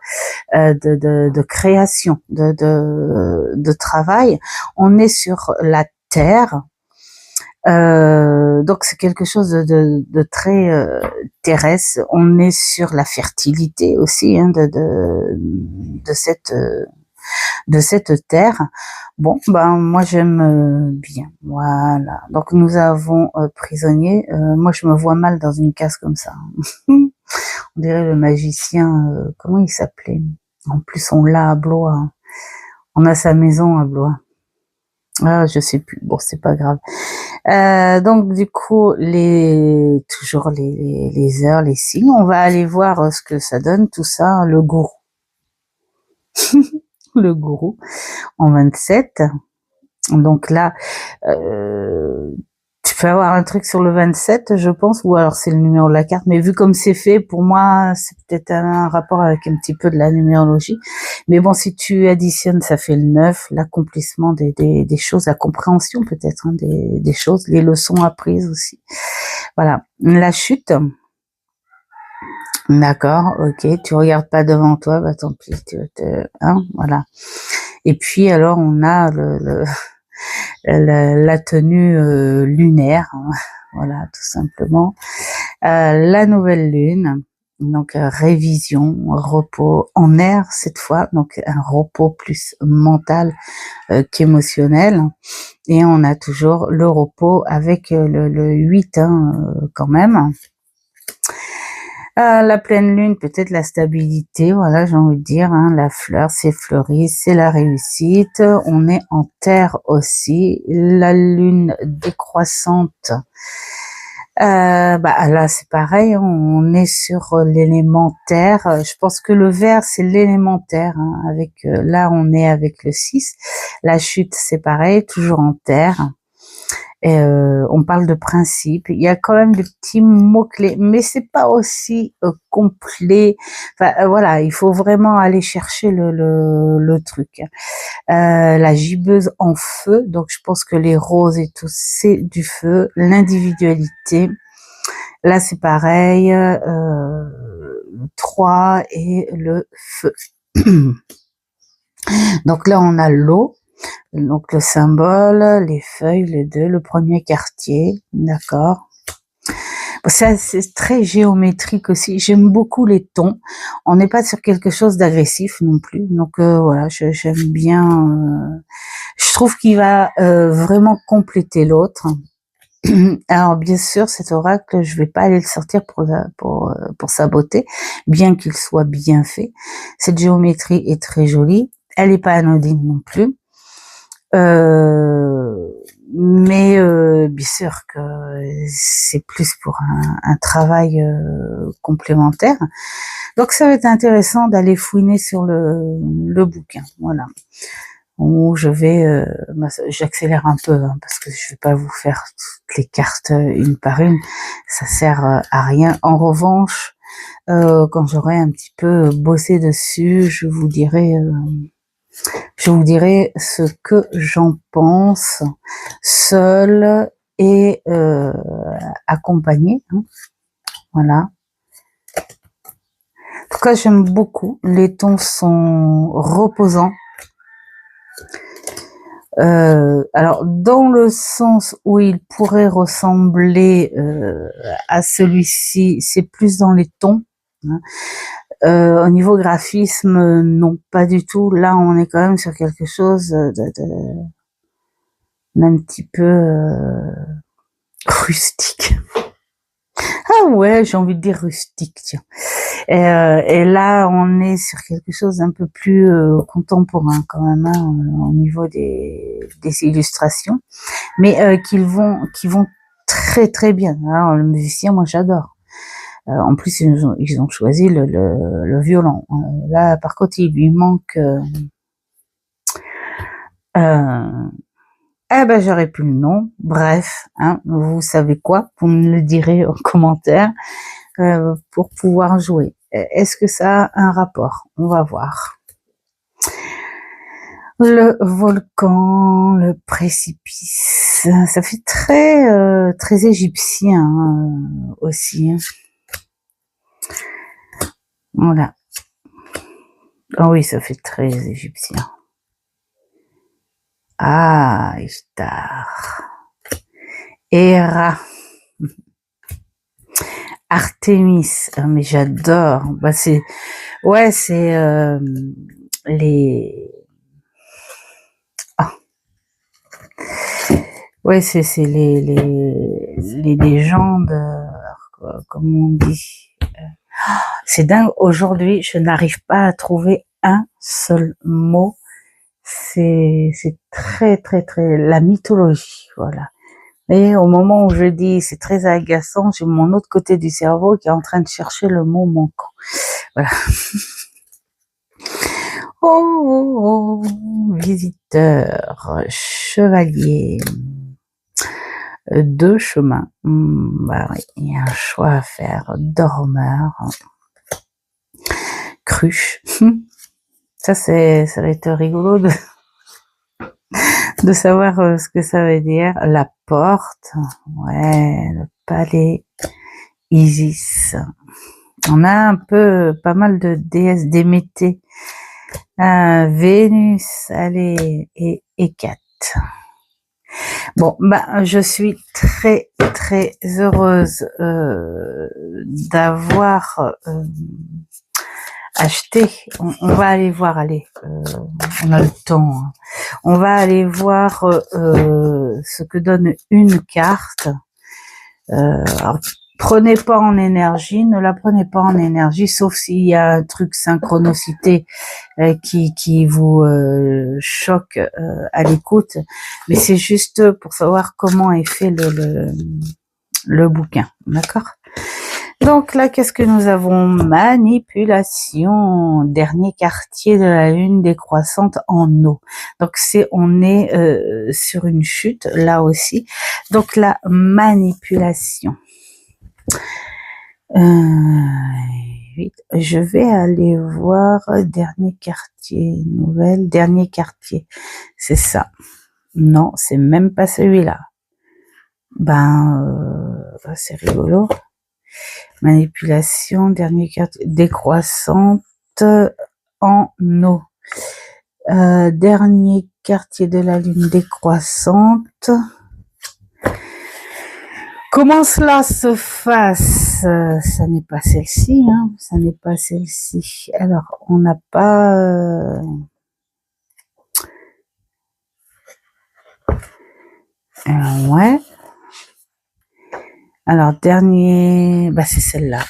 de création, de travail. On est sur la terre, donc c'est quelque chose de très terrestre. On est sur la fertilité aussi, hein, de cette terre. Bon, ben moi j'aime bien. Voilà. Donc nous avons prisonnier. Moi je me vois mal dans une case comme ça. On dirait le magicien. Comment il s'appelait? En plus on l'a à Blois. On a sa maison à Blois. Ah, je sais plus. Bon, c'est pas grave. Donc du coup, toujours les heures, les signes. On va aller voir ce que ça donne tout ça. Le gourou, le gourou en 27. Donc là, tu peux avoir un truc sur le 27, je pense, ou alors c'est le numéro de la carte. Mais vu comme c'est fait, pour moi, c'est peut-être un rapport avec un petit peu de la numérologie. Mais bon, si tu additionnes, ça fait le 9, l'accomplissement des choses, la compréhension peut-être, hein, des choses, les leçons apprises aussi. Voilà. La chute. D'accord, ok. Tu regardes pas devant toi, bah tant pis. Hein, voilà. Et puis alors, on a la tenue lunaire, hein, voilà, tout simplement. La nouvelle lune, donc révision, repos en air cette fois, donc un repos plus mental qu'émotionnel. Et on a toujours le repos avec le 8, hein, quand même. La pleine lune, peut-être la stabilité, voilà, j'ai envie de dire, hein, la fleur, c'est fleuri, c'est la réussite. On est en terre aussi. La lune décroissante, bah là c'est pareil, on est sur l'élémentaire. Je pense que le vert c'est l'élémentaire, hein, avec là on est avec le 6. La chute c'est pareil, toujours en terre. Et on parle de principe. Il y a quand même des petits mots clés, mais c'est pas aussi complet. Enfin voilà, il faut vraiment aller chercher le truc. La gibbeuse en feu, donc je pense que les roses et tout c'est du feu. L'individualité, là c'est pareil. Le 3 et le feu. Donc là on a l'eau. Donc le symbole, les feuilles, les deux, le premier quartier, d'accord. Ça, c'est très géométrique aussi. J'aime beaucoup les tons. On n'est pas sur quelque chose d'agressif non plus. Donc voilà, j'aime bien. Je trouve qu'il va vraiment compléter l'autre. Alors bien sûr, cet oracle, je vais pas aller le sortir pour sa beauté, bien qu'il soit bien fait. Cette géométrie est très jolie. Elle n'est pas anodine non plus. Mais bien sûr que c'est plus pour un travail complémentaire. Donc ça va être intéressant d'aller fouiner sur le bouquin, voilà. Où je vais, j'accélère un peu, hein, parce que je vais pas vous faire toutes les cartes une par une, ça sert à rien. En revanche, quand j'aurai un petit peu bossé dessus, je vous dirai ce que j'en pense, seule et accompagnée, hein. Voilà. En tout cas, j'aime beaucoup. Les tons sont reposants. Alors, dans le sens où il pourrait ressembler à celui-ci, c'est plus dans les tons. Hein. Au niveau graphisme, non, pas du tout. Là, on est quand même sur quelque chose d'un petit peu rustique. Ah ouais, j'ai envie de dire rustique, tiens. Et là, on est sur quelque chose d'un peu plus contemporain quand même, hein, au niveau des illustrations, mais qui vont très très bien. Alors, le musicien, moi, j'adore. En plus, ils ont choisi le violon. Là, par contre, il lui manque. Eh ben, j'aurais plus le nom. Bref, hein, vous savez quoi? Vous me le direz en commentaire pour pouvoir jouer. Est-ce que ça a un rapport? On va voir. Le volcan, le précipice, ça fait très très égyptien aussi. Voilà. Ah oui, ça fait très égyptien. Ah, Ishtar. Héra. Artémis. Ah, mais j'adore. Bah, c'est les ouais, c'est les légendes, comme on dit. C'est dingue. Aujourd'hui, je n'arrive pas à trouver un seul mot. C'est très très très la mythologie, voilà. Et au moment où je dis c'est très agaçant, j'ai mon autre côté du cerveau qui est en train de chercher le mot manquant. Voilà. Oh, visiteur, chevalier, deux chemins. Bah oui, il y a un choix à faire. Dormeur, cruche. Ça va être rigolo de savoir ce que ça veut dire. La porte, ouais, le palais, Isis. On a un peu pas mal de déesses d'Éméthée. Vénus, allez, et Hécate. Bon, bah, je suis très très heureuse d'avoir acheté. On va aller voir, allez, on a le temps. Hein. On va aller voir ce que donne une carte. Alors, prenez pas en énergie, ne la prenez pas en énergie, sauf s'il y a un truc synchronicité qui vous choque à l'écoute. Mais c'est juste pour savoir comment est fait le bouquin, d'accord? Donc là, qu'est-ce que nous avons? Manipulation, dernier quartier de la lune décroissante en eau. Donc on est sur une chute là aussi. Donc la manipulation. Je vais aller voir dernier quartier, nouvelle, dernier quartier. C'est ça. Non, c'est même pas celui-là. C'est rigolo. Manipulation, dernier quartier, décroissante en eau. Dernier quartier de la lune décroissante. Comment cela se fasse? Ça n'est pas celle-ci, hein. Ça n'est pas celle-ci. Alors, on n'a pas... ouais. Alors, dernier... Bah, c'est celle-là.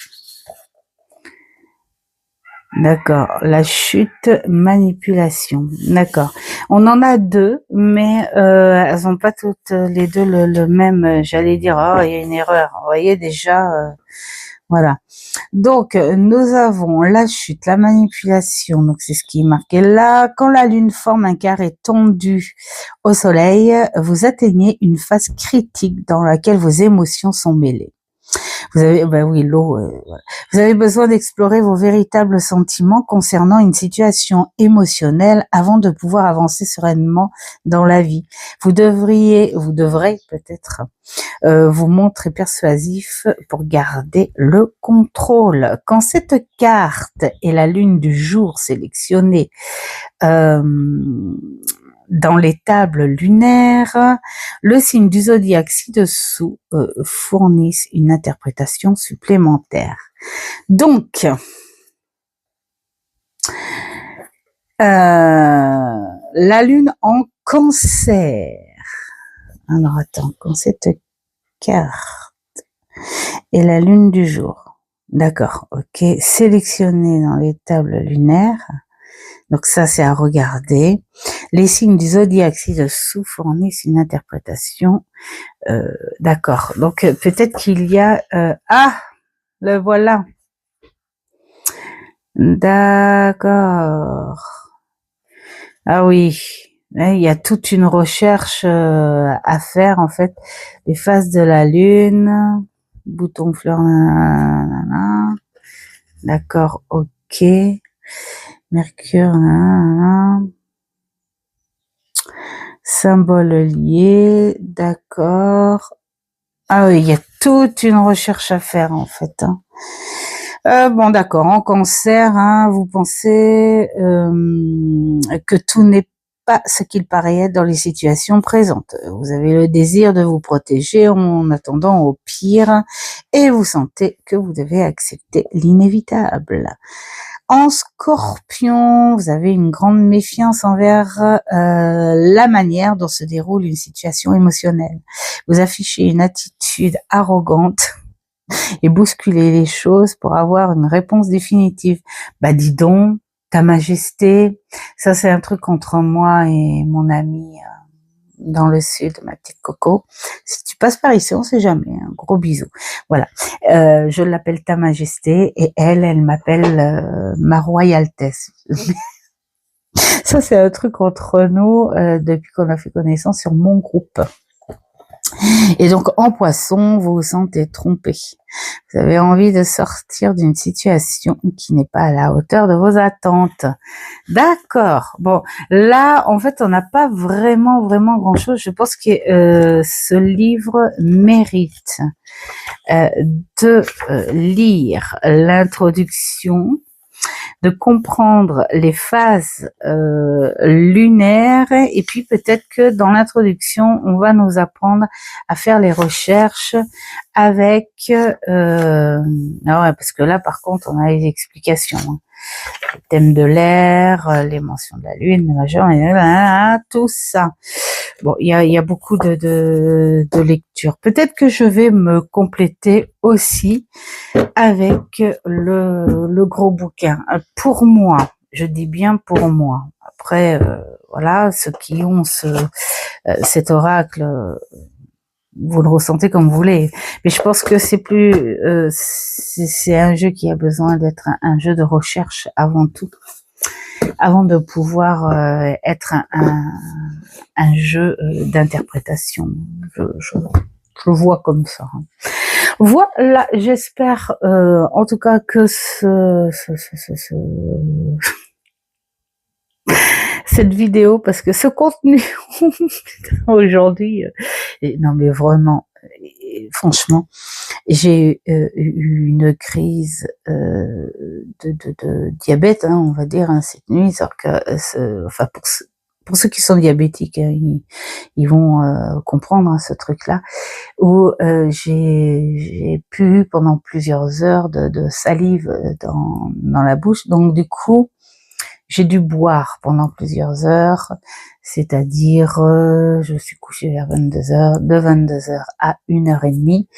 D'accord. La chute, manipulation. D'accord. On en a deux, mais elles n'ont pas toutes les deux le même. J'allais dire, oh, il y a une erreur. Vous voyez déjà, voilà. Donc, nous avons la chute, la manipulation. Donc, c'est ce qui est marqué là. Quand la lune forme un carré tendu au soleil, vous atteignez une phase critique dans laquelle vos émotions sont mêlées. Vous avez, oui, l'eau. Voilà. Vous avez besoin d'explorer vos véritables sentiments concernant une situation émotionnelle avant de pouvoir avancer sereinement dans la vie. Vous devrez peut-être vous montrer persuasif pour garder le contrôle. Quand cette carte est la lune du jour sélectionnée, dans les tables lunaires, le signe du zodiaque ci-dessous fournissent une interprétation supplémentaire. Donc, la lune en cancer. Alors attends, quand cette carte et la lune du jour. D'accord, ok. Sélectionnez dans les tables lunaires. Donc ça, c'est à regarder. Les signes du zodiaque ci-dessous fournissent une interprétation. D'accord. Donc peut-être qu'il y a... ah, le voilà. D'accord. Ah oui. Il y a toute une recherche à faire en fait. Les phases de la lune, bouton fleur, nanana. D'accord, ok. Mercure, nanana. Symbole lié, d'accord. Ah oui, il y a toute une recherche à faire en fait. Bon, d'accord. En cancer, vous pensez que tout n'est pas ce qu'il paraît être dans les situations présentes. Vous avez le désir de vous protéger en attendant au pire et vous sentez que vous devez accepter l'inévitable. En Scorpion, vous avez une grande méfiance envers la manière dont se déroule une situation émotionnelle. Vous affichez une attitude arrogante et bousculez les choses pour avoir une réponse définitive. Bah dis donc, ta majesté, ça c'est un truc entre moi et mon ami dans le sud, ma petite Coco. Si tu passes par ici, on sait jamais, un gros bisou. Voilà, je l'appelle ta majesté et elle m'appelle ma royaltesse. Ça c'est un truc entre nous depuis qu'on a fait connaissance sur mon groupe. Et donc, en poisson, vous vous sentez trompé. Vous avez envie de sortir d'une situation qui n'est pas à la hauteur de vos attentes. D'accord. Bon, là, en fait, on n'a pas vraiment grand-chose. Je pense que ce livre mérite de lire l'introduction, de comprendre les phases lunaires et puis peut-être que dans l'introduction, on va nous apprendre à faire les recherches avec... ah ouais, parce que là, par contre, on a les explications. Hein. Le thème de l'air, les mentions de la lune, le majeur, tout ça. Bon, il y a beaucoup de lectures. Peut-être que je vais me compléter aussi avec le gros bouquin. Pour moi, je dis bien pour moi. Après, voilà, ceux qui ont cet oracle, vous le ressentez comme vous voulez. Mais je pense que c'est plus, c'est un jeu qui a besoin d'être un jeu de recherche avant tout, avant de pouvoir être un jeu d'interprétation. Je vois comme ça. Voilà, j'espère en tout cas que cette vidéo, parce que ce contenu aujourd'hui, non mais vraiment, franchement, j'ai eu une crise de diabète, hein, on va dire, hein, cette nuit, alors que, enfin pour ceux qui sont diabétiques, hein, ils vont comprendre hein, ce truc-là, où j'ai pu pendant plusieurs heures de salive dans la bouche, donc du coup j'ai dû boire pendant plusieurs heures, c'est-à-dire je me suis couchée vers 22h, de 22h à 1h30,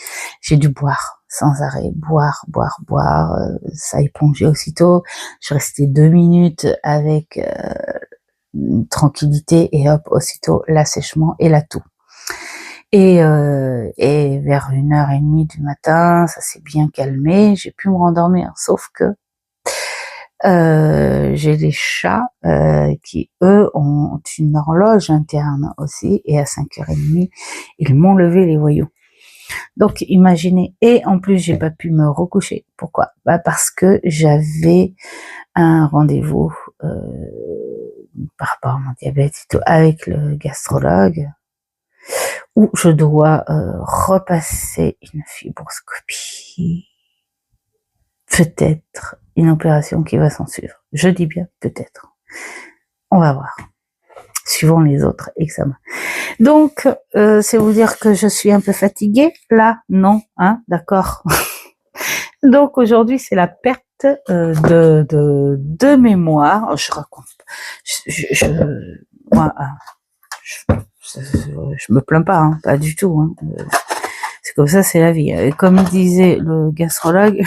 j'ai dû boire sans arrêt, boire, ça a épongé aussitôt, je restais 2 minutes avec tranquillité et hop, aussitôt l'assèchement et la toux. Et vers 1h30 du matin, ça s'est bien calmé, j'ai pu me rendormir, sauf que j'ai des chats qui, eux, ont une horloge interne aussi, et à 5h30, ils m'ont levé les voyous. Donc, imaginez, et en plus, j'ai pas pu me recoucher. Pourquoi? Bah parce que j'avais un rendez-vous par rapport à mon diabète et tout, avec le gastrologue, où je dois repasser une fibroscopie. Peut-être une opération qui va s'en suivre. Je dis bien peut-être. On va voir. suivant les autres examens. Donc, c'est vous dire que je suis un peu fatiguée. Là, non, hein, d'accord. Donc aujourd'hui, c'est la perte de mémoire. Je raconte. Moi, je me plains pas, hein, pas du tout. Hein. C'est comme ça, c'est la vie. Et comme disait le gastrologue,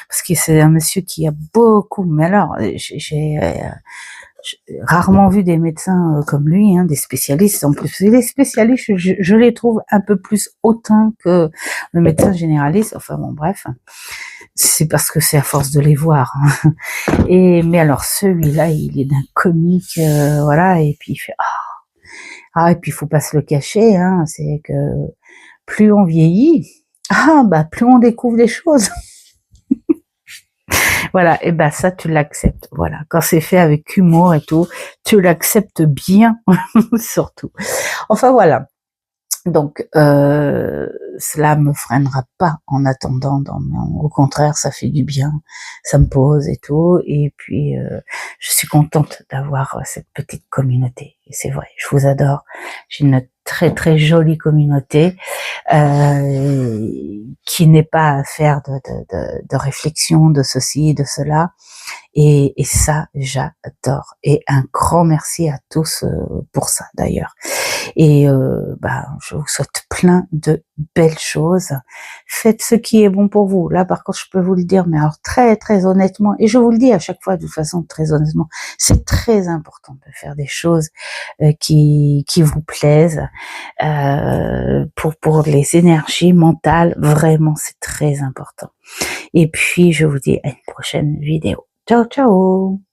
parce que c'est un monsieur qui a beaucoup, mais alors, j'ai rarement vu des médecins comme lui, hein, des spécialistes. En plus, les spécialistes, je les trouve un peu plus hautains que le médecin généraliste. Enfin bon, bref, c'est parce que c'est à force de les voir. Hein. Mais alors celui-là, il est d'un comique, voilà. Et puis il fait et puis il faut pas se le cacher, hein, c'est que plus on vieillit, plus on découvre des choses. Voilà, et ça tu l'acceptes. Voilà, quand c'est fait avec humour et tout, tu l'acceptes bien, surtout. Enfin voilà. Donc cela me freinera pas en attendant. Au contraire, ça fait du bien, ça me pose et tout. Et puis je suis contente d'avoir cette petite communauté. Et c'est vrai, je vous adore. J'ai une très très jolie communauté qui n'est pas à faire de réflexion, de ceci, de cela. Et ça, j'adore. Et un grand merci à tous pour ça d'ailleurs. Et je vous souhaite plein de belles choses. Faites ce qui est bon pour vous. Là, par contre, je peux vous le dire, mais alors très très honnêtement, et je vous le dis à chaque fois de toute façon très honnêtement, c'est très important de faire des choses qui vous plaisent pour les énergies mentales. Vraiment, c'est très important. Et puis, je vous dis à une prochaine vidéo. Ciao, ciao!